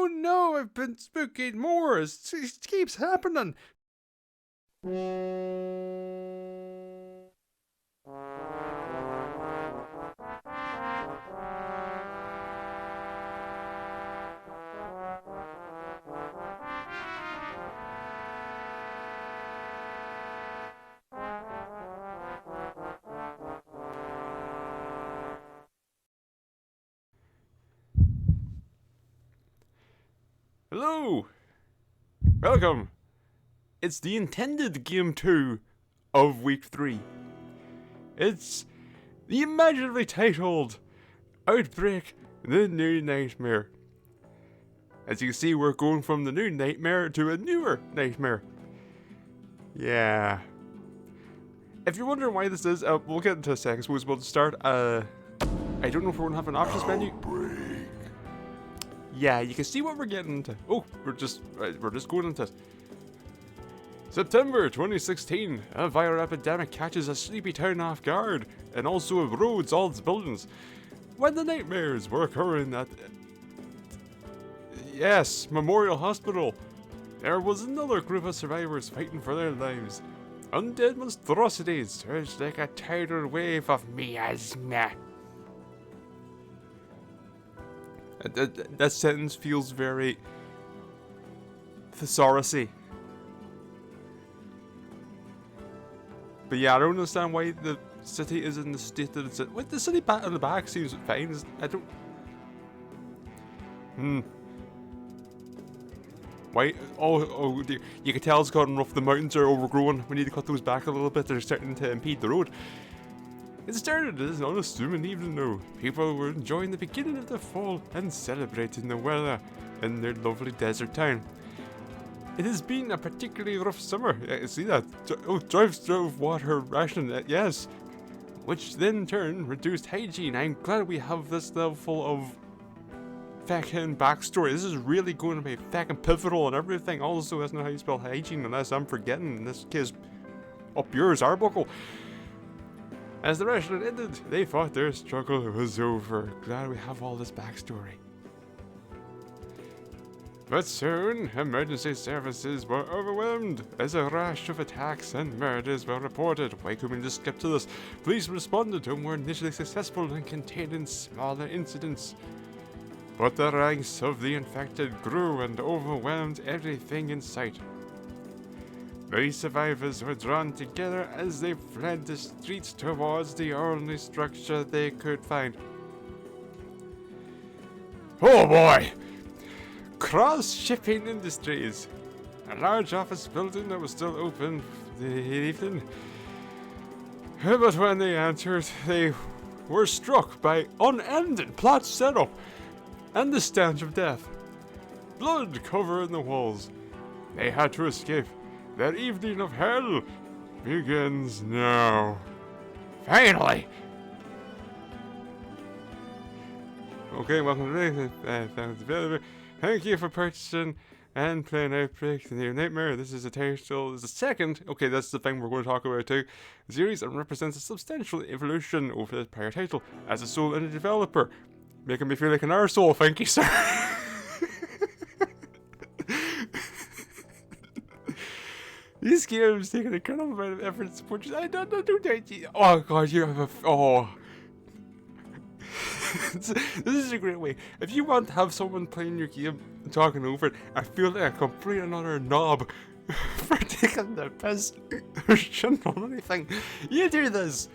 no, I've been spookied more. It keeps happening. Hello! Welcome! It's the intended Game 2 of Week 3. It's the imaginatively titled Outbreak, the New Nightmare. As you can see, we're going from the new nightmare to a newer nightmare. Yeah. If you're wondering why this is, we'll get into a second. Suppose we'll start, I don't know if we're going to have an options menu. Yeah, you can see what we're getting into. Oh, we're just going into it. September 2016, a viral epidemic catches a sleepy town off guard, and also erodes all its buildings. When the nightmares were occurring at... Yes, Memorial Hospital. There was another group of survivors fighting for their lives. Undead monstrosities surged like a tidal wave of miasma. That sentence feels very thesaurusy. But yeah, I don't understand why the city is in the state that it's in. Wait, the city on the back seems fine. I don't... Why? Oh dear. You can tell it's gotten rough. The mountains are overgrown. We need to cut those back a little bit. They're starting to impede the road. It started as an unassuming evening though. People were enjoying the beginning of the fall and celebrating the weather in their lovely desert town. It has been a particularly rough summer. See that? Drove water ration, yes. Which then in turn reduced hygiene. I'm glad we have this level of fucking backstory. This is really going to be fucking pivotal and everything. Also, that's not how you spell hygiene unless I'm forgetting. In this case, up yours, Arebuckle. As the ration ended, they thought their struggle was over. Glad we have all this backstory. But soon, emergency services were overwhelmed as a rash of attacks and murders were reported. Why couldn't we just skip to this? Police responded and were initially successful in containing smaller incidents. But the ranks of the infected grew and overwhelmed everything in sight. Many survivors were drawn together as they fled the streets towards the only structure they could find. Oh boy! Cross-shipping industries. A large office building that was still open for the evening. But when they entered, they were struck by unending plot setup and the stench of death. Blood covering the walls. They had to escape. Their evening of hell begins now. Finally! Okay, welcome to the Thank you for purchasing and playing Outbreak, the New Nightmare. This is a title, is the second, okay, that's the thing we're going to talk about too, the series, and represents a substantial evolution over the prior title. As a sole indie developer, making me feel like an arsehole, thank you, sir. These games take an incredible amount of effort and support. I don't know. Oh god, you have this is a great way. If you want to have someone playing your game and talking over it, I feel like a complete another knob for taking the piss or shitting on anything. You do this.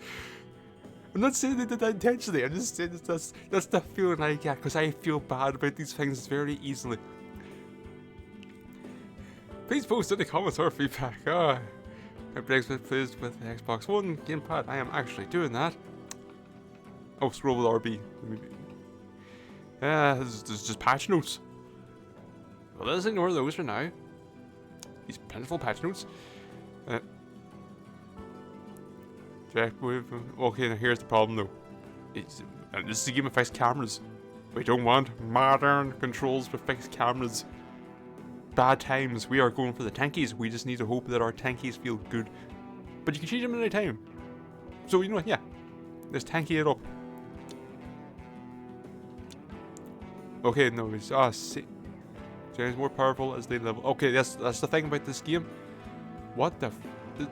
I'm not saying they did that intentionally. I'm just saying that's the feeling I get because I feel bad about these things very easily. Please post in the comments or feedback. I breaks with pleased with the Xbox One gamepad. I am actually doing that. Oh, scroll with RB. There's just patch notes. Well, let's ignore those for now. These plentiful patch notes. Okay, now here's the problem though. This is a game of fixed cameras. We don't want modern controls with fixed cameras. Bad times. We are going for the tankies. We just need to hope that our tankies feel good. But you can change them at any time. So you know what? Yeah, let's tanky it up. Okay, no, it's Change more powerful as they level. Okay, that's the thing about this game. What the?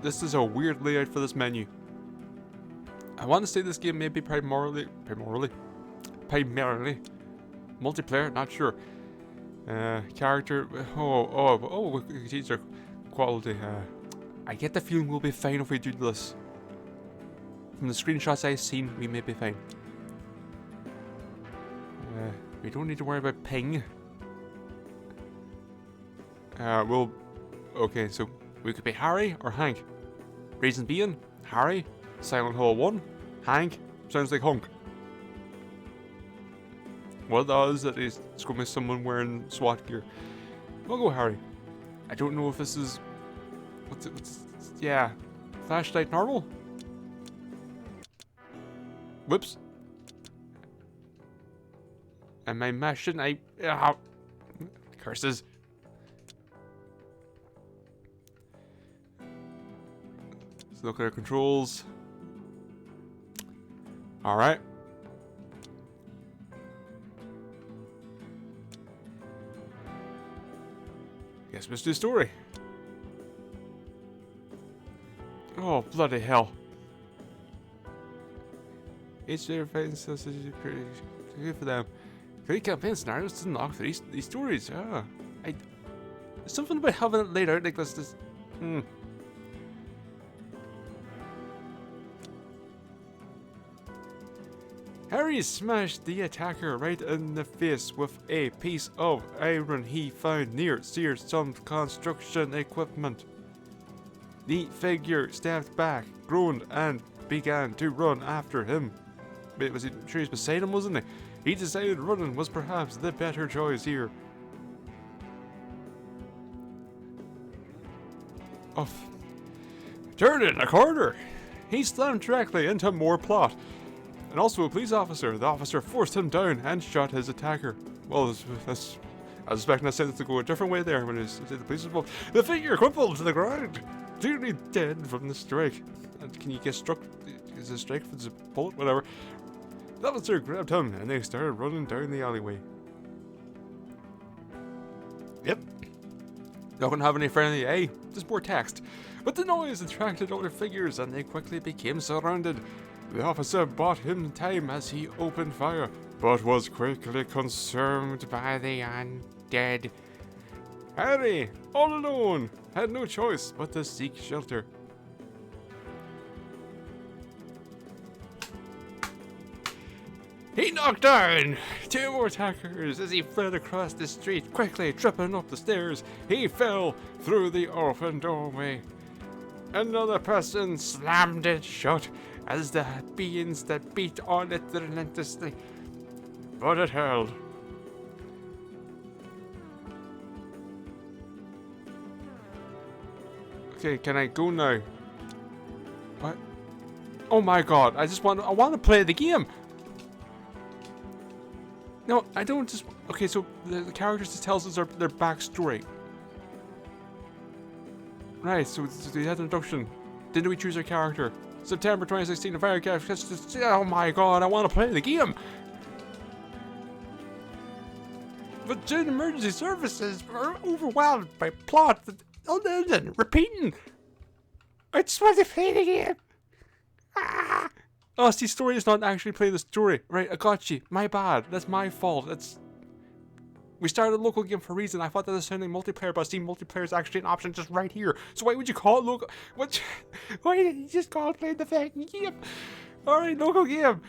This is a weird layout for this menu. I want to say this game may be primarily multiplayer. Not sure. Character. These are quality. I get the feeling we'll be fine if we do this. From the screenshots I've seen, we may be fine. We don't need to worry about ping. Okay, so we could be Harry or Hank. Reason being, Harry, Silent Hill 1, Hank, sounds like Hunk. What that is, that is, it's going to be someone wearing SWAT gear. We'll go Harry. I don't know if this is... yeah. Flashlight normal? Whoops. Am I mashing? Curses. Let's look at our controls. Alright. Guess let's do story. Oh, bloody hell. Each day fighting sausage is pretty good for them. Great campaign scenarios to unlock these stories. There's something about having it laid out like this. Harry smashed the attacker right in the face with a piece of iron he found near some construction equipment. The figure stepped back, groaned, and began to run after him. Wait, was he sure he was beside him, wasn't he? He decided running was perhaps the better choice here. Turning a corner, he slammed directly into more plot. And also a police officer. The officer forced him down and shot his attacker. Well, I was expecting that sentence to go a different way there when the police involved. The figure crumpled to the ground, clearly dead from the strike. And can you get struck? Is it a strike if it's a bullet? Whatever. The officer grabbed him and they started running down the alleyway. Yep. Not gonna have any friendly A, just more text. But the noise attracted other figures and they quickly became surrounded. The officer bought him time as he opened fire, but was quickly consumed by the undead. Harry, all alone, had no choice but to seek shelter. He knocked down 2 more attackers as he fled across the street, quickly tripping up the stairs. He fell through the open doorway. Another person slammed it shut as the beings that beat on it relentlessly, but it held. Okay, can I go now? What? Oh my god, I want to play the game! No, I don't just... Okay, so the characters just tells us their backstory. Right, so they had an introduction. Didn't we choose our character? September 2016, the fire character. Oh my god, I want to play the game! But June Emergency Services are overwhelmed by plot that repeating. I just want to play the game! Ah! Oh, see, story is not actually play the story. Right, I got you. My bad. That's my fault. We started a local game for a reason. I thought that was sounding multiplayer, but I see multiplayer is actually an option just right here. So why would you call it local? What? Why didn't you just call it playing the fucking game? Alright, local game.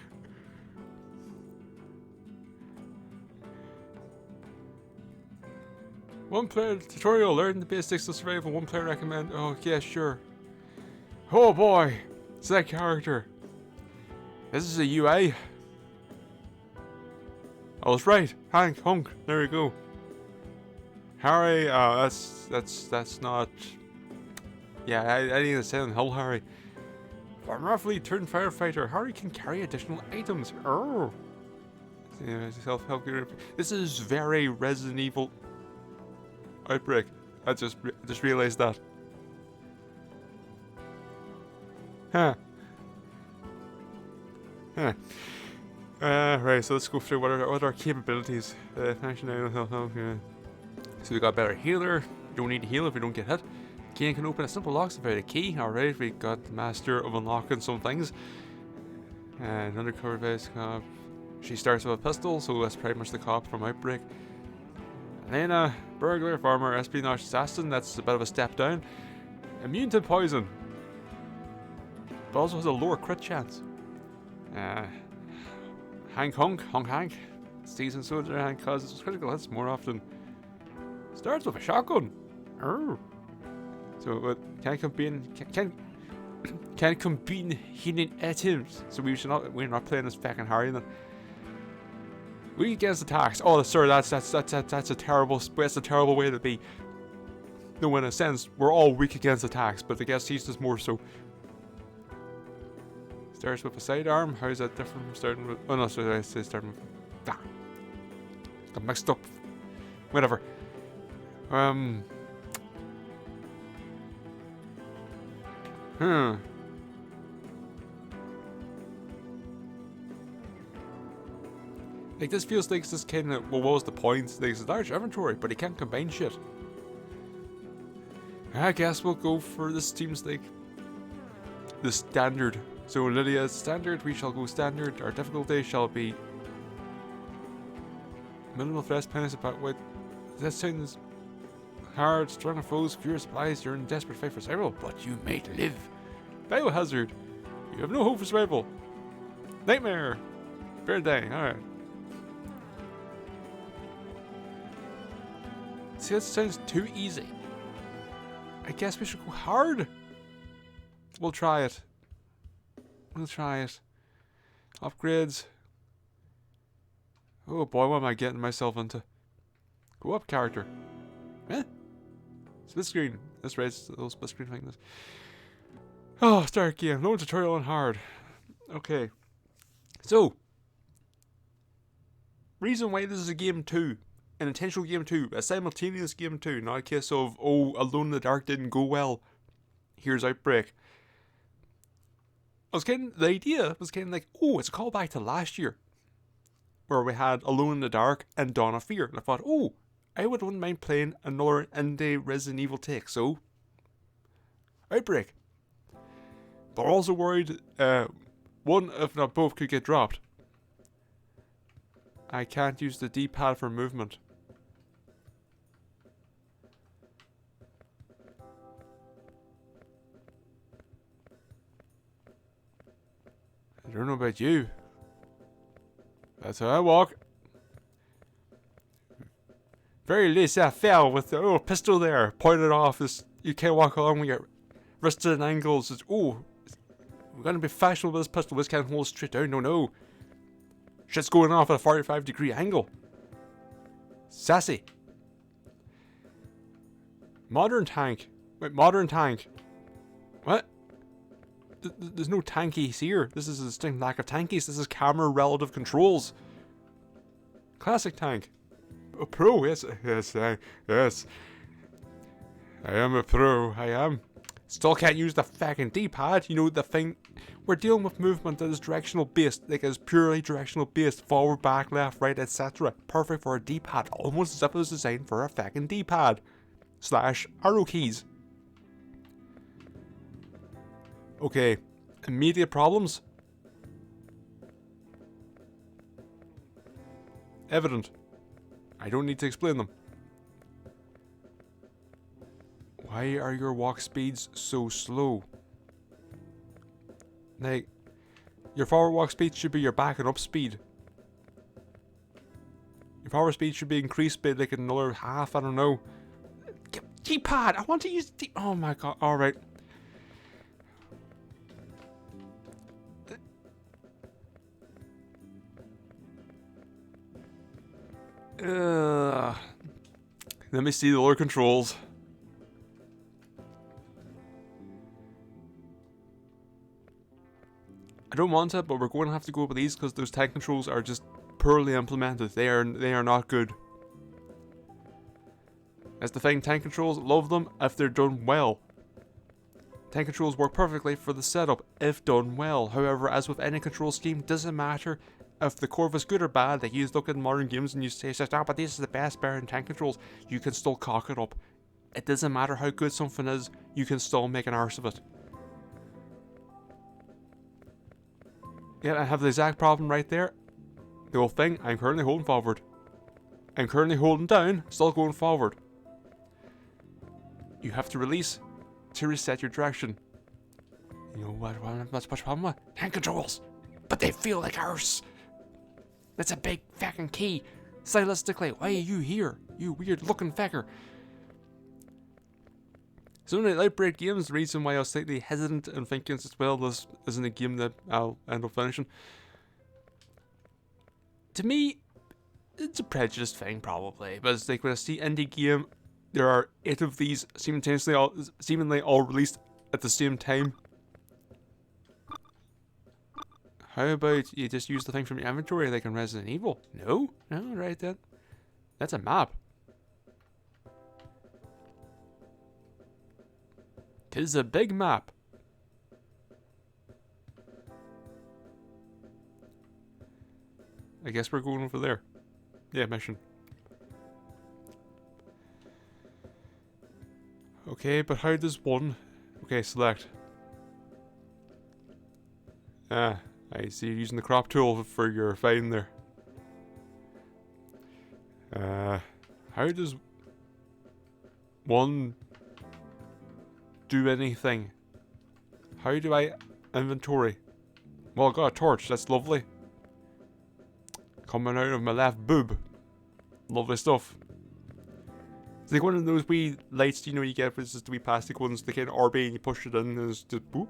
One player tutorial, learn the basics of survival. One player recommend. Oh, yeah, sure. Oh boy. Select character. This is a UI. I was right. Hank, Hunk. There we go. Harry. That's not. Yeah, I need to say on Hill Harry. From roughly turned firefighter, Harry can carry additional items. Oh. Yeah, self-help. This is very Resident Evil. Outbreak. I just realized that. Huh. Huh. Right, so let's go through what are our capabilities. So we got a better healer. You don't need to heal if you don't get hit. Kane can open a simple lock without a key. Alright, we got the master of unlocking some things. And undercover base cop. She starts with a pistol, so that's pretty much the cop from Outbreak. Elena, burglar, farmer, espionage assassin. That's a bit of a step down. Immune to poison, but also has a lower crit chance. Hank. Seasoned soldier, Hank causes critical hits more often. Starts with a shotgun. Oh. So it can combine hidden items. So we're not playing as fucking Harry then. Weak against attacks. Oh, sir, that's a terrible way to be. No, in a sense, we're all weak against attacks, but I guess he's just more so. Starts with a sidearm. How is that different from starting with? Oh no, sorry, I say starting with. Ah, got mixed up. Whatever. Like, this feels like this kind of, well, what was the point? Like, it's a large inventory, but he can't combine shit. I guess we'll go for this seems like the standard. So Lydia's standard, we shall go standard. Our difficulty shall be minimal threat penalty about what that sounds hard, stronger foes, fewer supplies, you're in desperate fight for survival, but you may live. Biohazard. You have no hope for survival. Nightmare. Bear dying, alright. See, that sounds too easy. I guess we should go hard. We'll try it. Upgrades. Oh boy, what am I getting myself into? Go up, character. Split screen. This raise a little split screen like this. Oh, start game. No tutorial on hard. Okay. So, reason why this is a game 2. An intentional game 2. A simultaneous game 2. Not a case of, oh, Alone in the Dark didn't go well. Here's Outbreak. The idea was kind of like, oh, it's a callback to last year, where we had Alone in the Dark and Dawn of Fear. And I thought, oh, I wouldn't mind playing another indie Resident Evil take. So, Outbreak. But also worried, one, if not both, could get dropped. I can't use the D-pad for movement. I don't know about you. That's how I walk. Very least I fell with the pistol there, pointed off. You can't walk along with your wrists at angles. It's, we're gonna be fashionable with this pistol. This can't hold straight down. No. Shit's going off at a 45-degree angle. Sassy. Modern tank. Wait, modern tank. What? There's no tankies here. This is a distinct lack of tankies. This is camera relative controls. Classic tank. A pro, yes. Yes. I am a pro. I am. Still can't use the fucking D-pad. You know, the thing. We're dealing with movement that is directional based. Like, it's purely directional based. Forward, back, left, right, etc. Perfect for a D-pad. Almost as if it was designed for a fucking D-pad. / arrow keys. Okay. Immediate problems. Evident. I don't need to explain them. Why are your walk speeds so slow? Like, your forward walk speed should be your back and up speed. Your forward speed should be increased by like another half, I don't know. D-pad! I want to use the oh my god, alright. Let me see the lower controls. I don't want it, but we're going to have to go with these because those tank controls are just poorly implemented. They are not good. That's the thing, tank controls, love them if they're done well. Tank controls work perfectly for the setup if done well. However, as with any control scheme, doesn't matter if the core was good or bad, like you look at modern games and you say, "Ah, but this is the best bear in tank controls," you can still cock it up. It doesn't matter how good something is, you can still make an arse of it. Yeah, I have the exact problem right there. The whole thing, I'm currently holding forward. I'm currently holding down, still going forward. You have to release to reset your direction. You know what? That's much problem with hand controls, but they feel like arse. That's a big fucking key. Stylistically, why are you here? You weird looking fecker. So in the Outbreak games, the reason why I was slightly hesitant and thinking as well this isn't a game that I'll end up finishing. To me, it's a prejudiced thing probably, but it's like when I see indie game, there are 8 of these seemingly all released at the same time. How about you just use the thing from your inventory like in Resident Evil? No? No, right then. That's a map. Tis a big map. I guess we're going over there. Yeah, mission. Okay, but how does one... Okay, select. Ah, I see you're using the crop tool for your fighting there. How does one do anything? How do I inventory? Well, I got a torch, that's lovely. Coming out of my left boob. Lovely stuff. It's like one of those wee lights, you know, you get, it's just the wee plastic ones, they kind of RB and you push it in and it's just boop.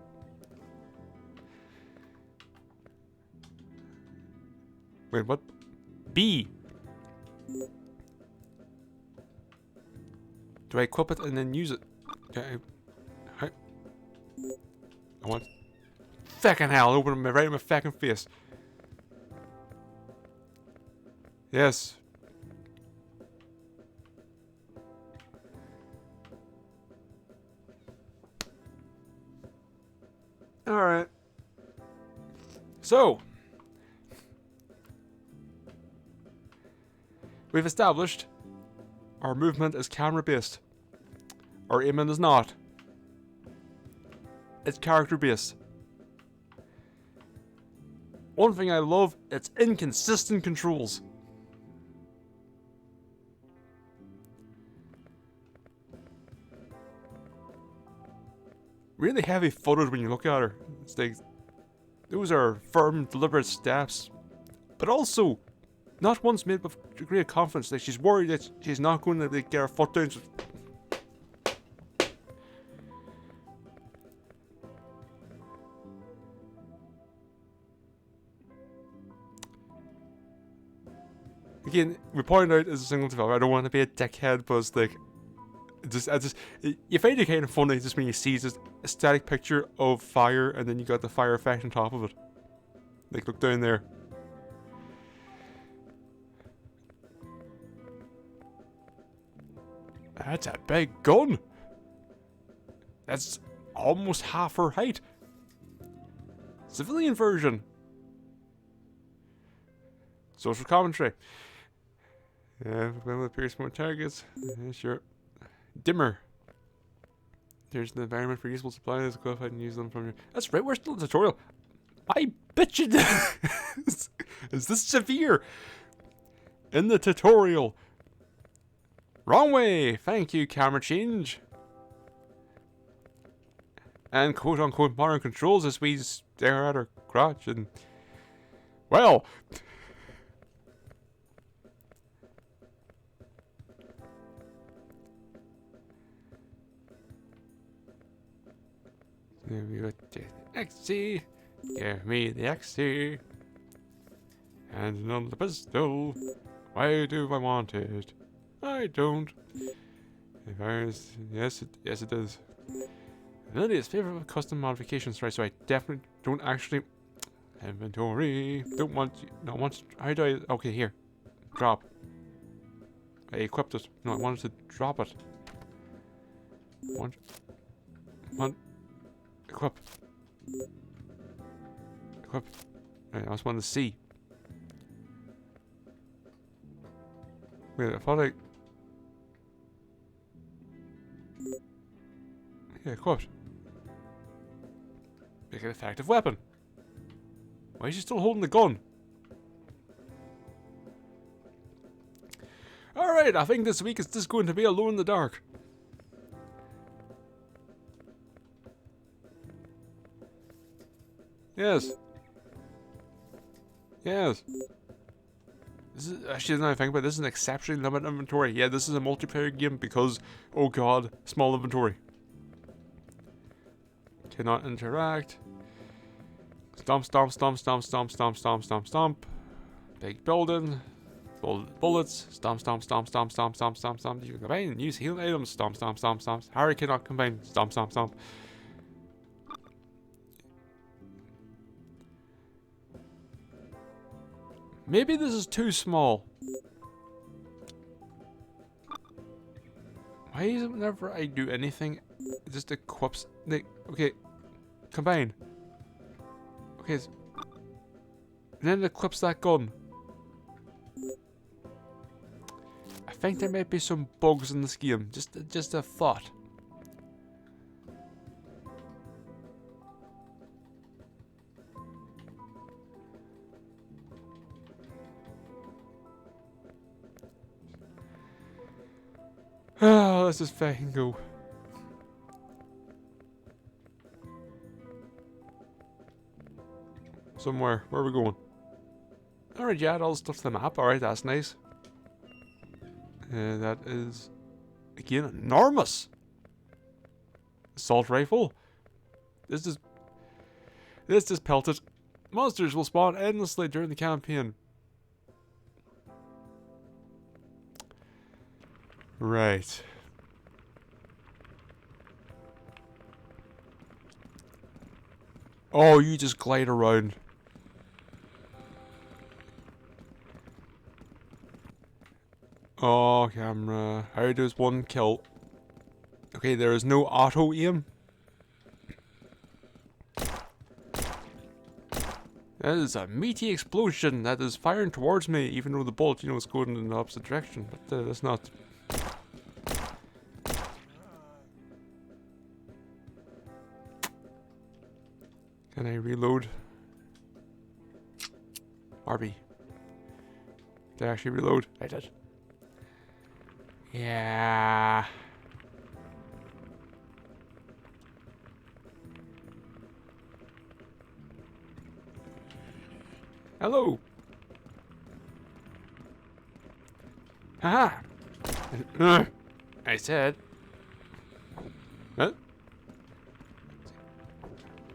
Wait, what? B. Do I equip it and then use it? Okay. I want... Feckin' hell, open it right in my feckin' face. Yes. Alright. So. We've established our movement is camera based. Our aiming is not. It's character based. One thing I love, it's inconsistent controls. Really heavy footed when you look at her. It's like, those are firm, deliberate steps. But also, not once made with a degree of confidence. Like she's worried that she's not going to get her foot down. Again, we point out as a single developer, I don't want to be a dickhead, but it's like, you find it kind of funny just when you see this a static picture of fire and then you got the fire effect on top of it. Like, look down there. That's a big gun. That's almost half her height. Civilian version. Social commentary. When it appears more targets. Yeah, sure. Dimmer. There's an environment for useful supplies. Go ahead and use them from your... That's right, we're still in the tutorial. I bet you is this severe? In the tutorial. Wrong way! Thank you, camera change. And quote-unquote modern controls as we stare at her crotch and... Well... There we go. XC. Give me the XC. And on the pistol. Why do I want it? I don't. If I was, yes it does. Ability is favorite with custom modifications, right? So I definitely don't actually inventory. Don't want no want. How do I? Okay, here. Drop. I equipped it. No, I wanted to drop it. Want. Equip. Equip. Right, I just wanted to see. Wait, I thought I... Yeah, equipped. Make an effective weapon. Why is she still holding the gun? Alright, I think this week is just going to be Alone in the Dark. Yes. Yes. This is actually, now I think about it, this is an exceptionally limited inventory. Yeah, this is a multiplayer game because, oh god, small inventory. Cannot interact. Stomp, stomp, stomp, stomp, stomp, stomp, stomp, stomp, stomp. Big building. Bullets. Stomp, stomp, stomp, stomp, stomp, stomp, stomp, stomp. You can combine and use healing items. Stomp, stomp, stomp, stomp. Harry cannot combine. Stomp, stomp, stomp. Maybe this is too small. Why is it whenever I do anything, it just equips... Okay, combine. Okay, and then it equips that gun. I think there might be some bugs in this game. Just a thought. Let's just fucking go. Somewhere. Where are we going? Alright, yeah, all the stuff to the map. Alright, that's nice. That is... Again, enormous! Assault rifle. This is pelted. Monsters will spawn endlessly during the campaign. Right. Oh, you just glide around. Oh, camera. How does one kill? Okay, there is no auto aim. That is a meaty explosion that is firing towards me, even though the bolt, you know, is going in the opposite direction. But that's not. Can I reload? RB. Did I actually reload? I did. Yeah. Hello. Haha. I said. Huh?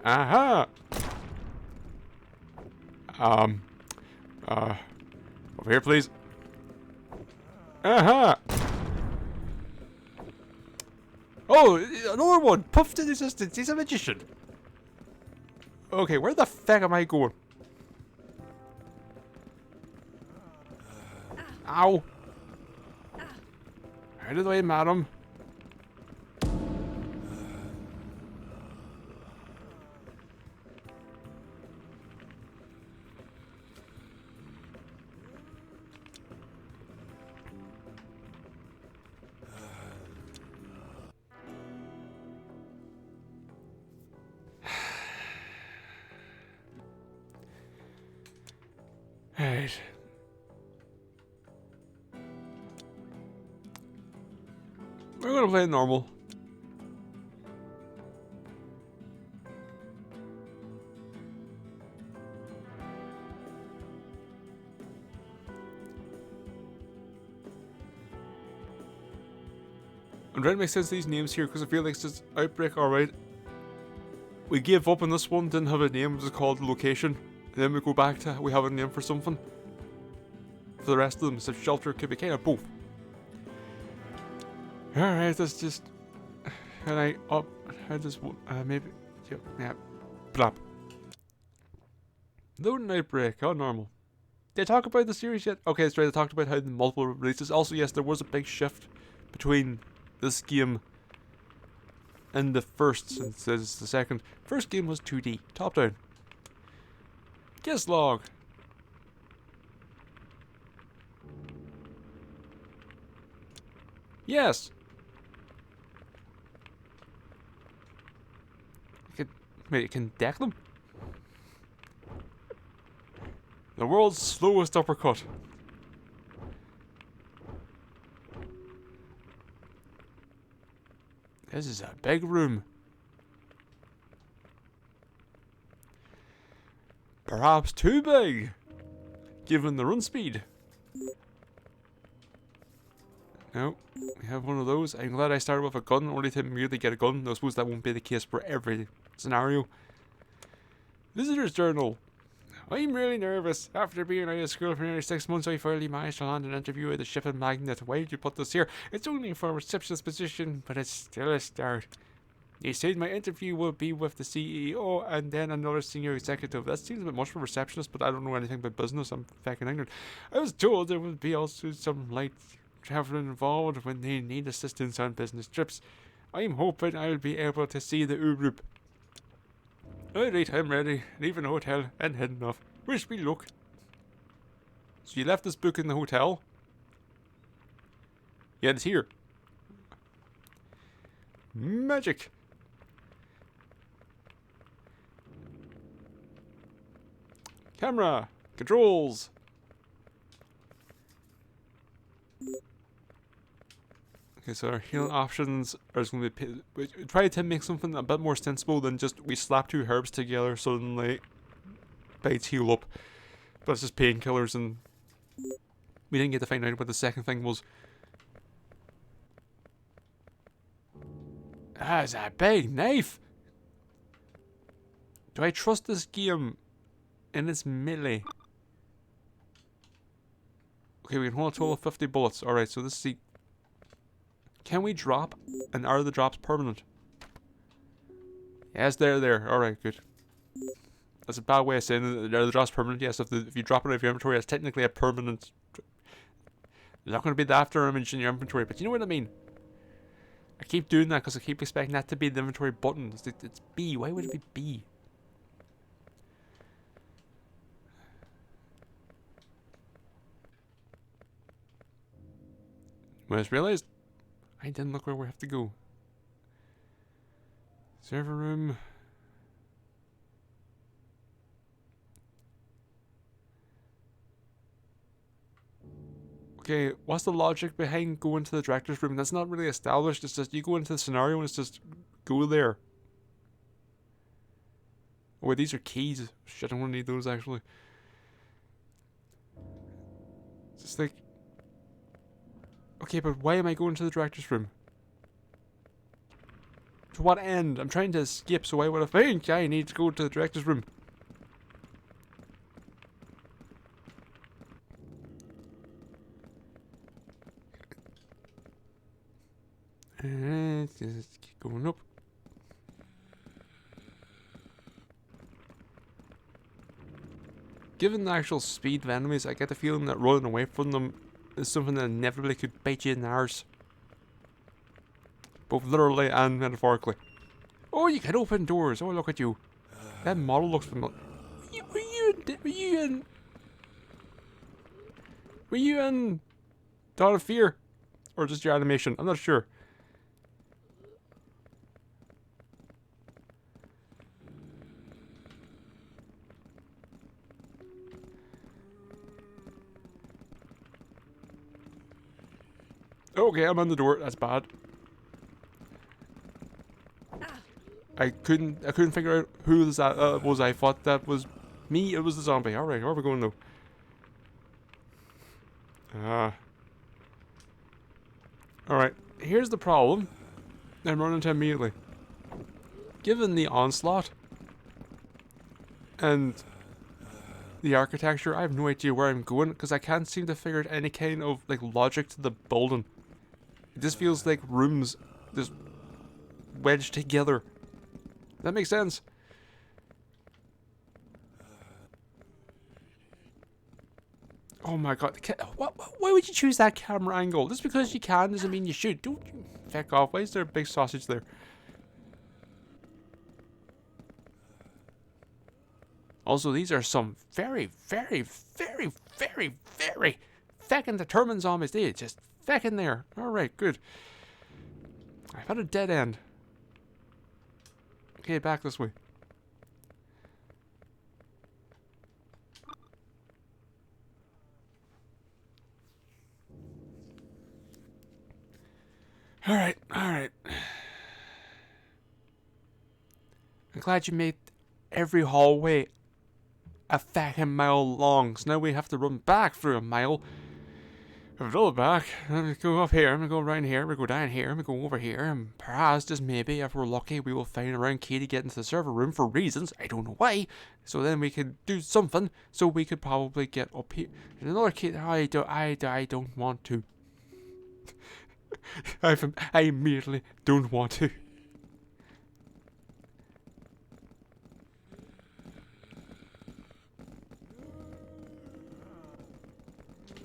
Aha. Over here, please. Aha. Oh, another one! Puffed in existence, he's a magician! Okay, where the fuck am I going? Ow! Out of the way, madam. Right. We're gonna play it normal. I'm trying to make sense of these names here because I feel like it's just Outbreak, alright. We gave up on this one, didn't have a name, it was called Location. And then we go back to, we have a name for something. For the rest of them, so Shelter could be kind of both. Alright, let's just... Can I up... I just... maybe... Yep, yeah. Blap. Loading Outbreak, how normal. Did I talk about the series yet? Okay, that's right, I talked about how the multiple releases. Also, yes, there was a big shift between this game and the first, since this is the second. First game was 2D, top down. Guest log. Yes. Wait, it can deck them? The world's slowest uppercut. This is a big room. Perhaps too big, given the run speed. No, we have one of those. I'm glad I started with a gun, only to merely get a gun. I suppose that won't be the case for every scenario. Visitor's journal. I'm really nervous. After being out of school for nearly 6 months, I finally managed to land an interview at the shipping magnet. Why did you put this here? It's only for a receptionist position, but it's still a start. He said my interview will be with the CEO and then another senior executive. That seems a bit much for a receptionist, but I don't know anything about business. I'm fucking ignorant. I was told there will be also some light traveling involved when they need assistance on business trips. I'm hoping I'll be able to see the Urup. Alright, I'm ready. Leaving the hotel and heading off. Wish me luck. So you left this book in the hotel? Yeah, it's here. Magic. Camera. Controls. Okay, so our healing options are just going to be... We try to make something a bit more sensible than just we slap two herbs together suddenly bites heal up. But it's just painkillers, and we didn't get to find out what the second thing was. That's a big knife! Do I trust this game in its melee? Okay, we can hold a total of 50 bullets. Alright, so this is the... Can we drop? And are the drops permanent? Yes, they're there. Alright, good. That's a bad way of saying that. Are the drops permanent? Yes, if you drop it out of your inventory, it's technically a permanent... There's not going to be the after image in your inventory, but you know what I mean? I keep doing that because I keep expecting that to be the inventory button. It's B. Why would it be B? When I just realized I didn't look where we have to go. Server room. Okay, what's the logic behind going to the director's room? That's not really established. It's just you go into the scenario and it's just go there. Oh wait, these are keys. Shit, I don't need those actually. It's just like... Okay, but why am I going to the director's room? To what end? I'm trying to escape, so why would I think I need to go to the director's room? Just keep going up. Given the actual speed of enemies, I get the feeling that running away from them is something that inevitably could bite you in the arse. Both literally and metaphorically. Oh, you can open doors. Oh, look at you. That model looks familiar. Were you in Dawn of Fear? Or just your animation? I'm not sure. Okay, I'm on the door. That's bad. I couldn't figure out who that was. I thought that was me. It was the zombie. All right, where are we going now? All right. Here's the problem. I'm running into immediately. Given the onslaught and the architecture, I have no idea where I'm going because I can't seem to figure out any kind of like logic to the building. It just feels like rooms just wedged together. That makes sense. Oh my god. Why would you choose that camera angle? Just because you can doesn't mean you should. Don't you feck off. Why is there a big sausage there? Also, these are some very, very, very, very, very feckin' determined zombies. They just feck in there. Alright, good. I've had a dead end. Okay, back this way. Alright, alright. I'm glad you made every hallway a fucking mile long, so now we have to run back through a mile. If we go back, I'm gonna go up here, I'm gonna go around here, we go down here, we go over here, and perhaps, just maybe, if we're lucky, we will find a round key to get into the server room for reasons, I don't know why. So then we could do something, so we could probably get up here. There's another key, I don't want to. I immediately don't want to.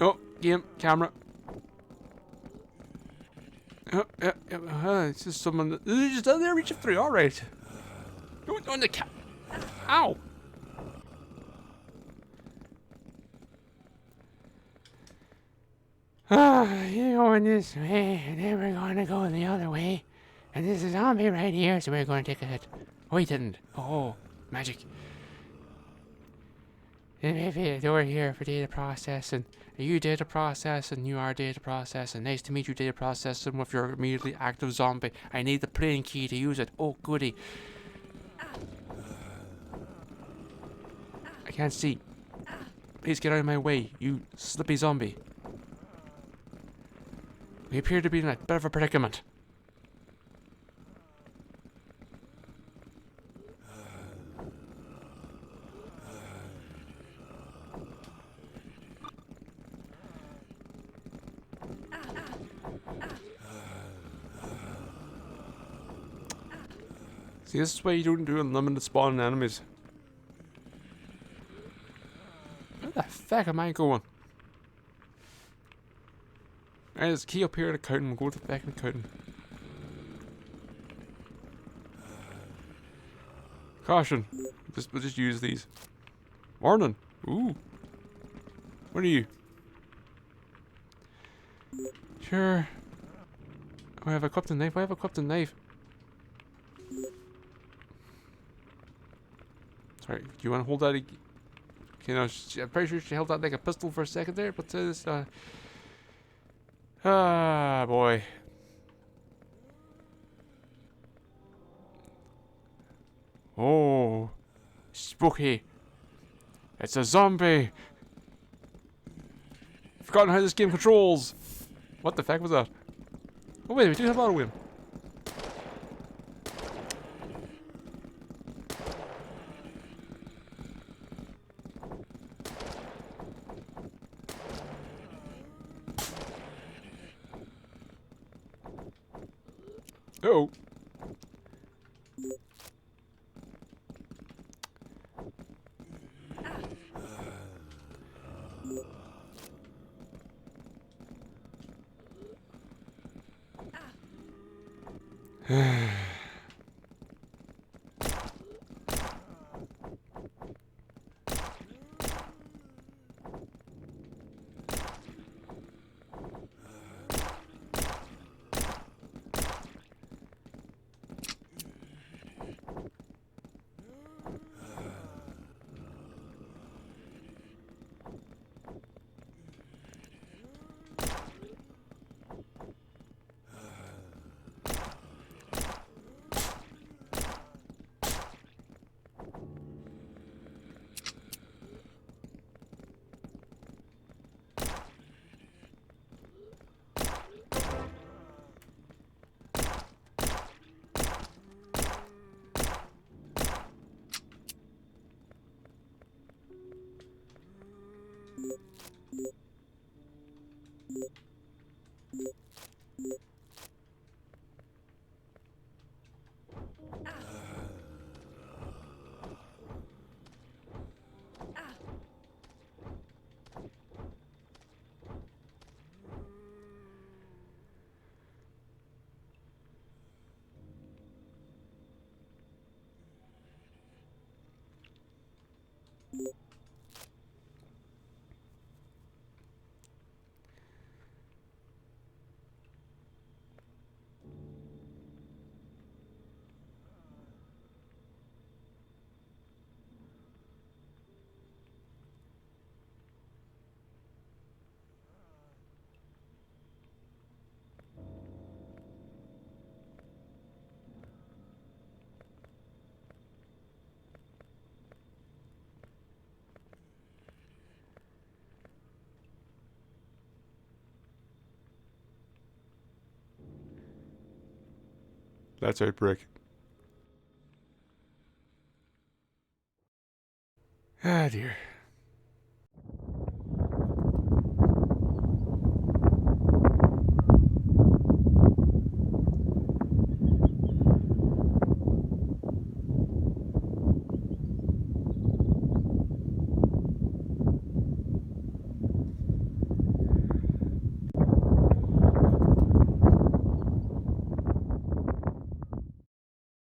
Oh, game, camera. It's just someone that, just down there reaching through, alright. On the cat. Ow! You're going this way, and then we're gonna go the other way. And there's a zombie right here, so we're gonna take a hit. Oh, he didn't. Oh, magic. There may be a door here for data processing. Are you data processing? You are data processing. Nice to meet you, data processing, with your immediately active zombie. I need the plane key to use it. Oh, goody. I can't see. Please get out of my way, you slippy zombie. We appear to be in a bit of a predicament. See, this is why you don't do unlimited spawning enemies. Where the feck am I going? Alright, there's a key up here to count, and we'll go to the back and count. Caution. We'll just use these. Warning. Ooh. What are you? Sure. Oh, I have equipped a knife. I have equipped a knife. Sorry, do you want to hold that? Okay, no, I'm pretty sure she held that like a pistol for a second there, but this, ah, boy. Oh, spooky. It's a zombie. Forgotten how this game controls. What the fuck was that? Oh wait, we do have auto win. Oh. That's Outbreak. Ah, dear.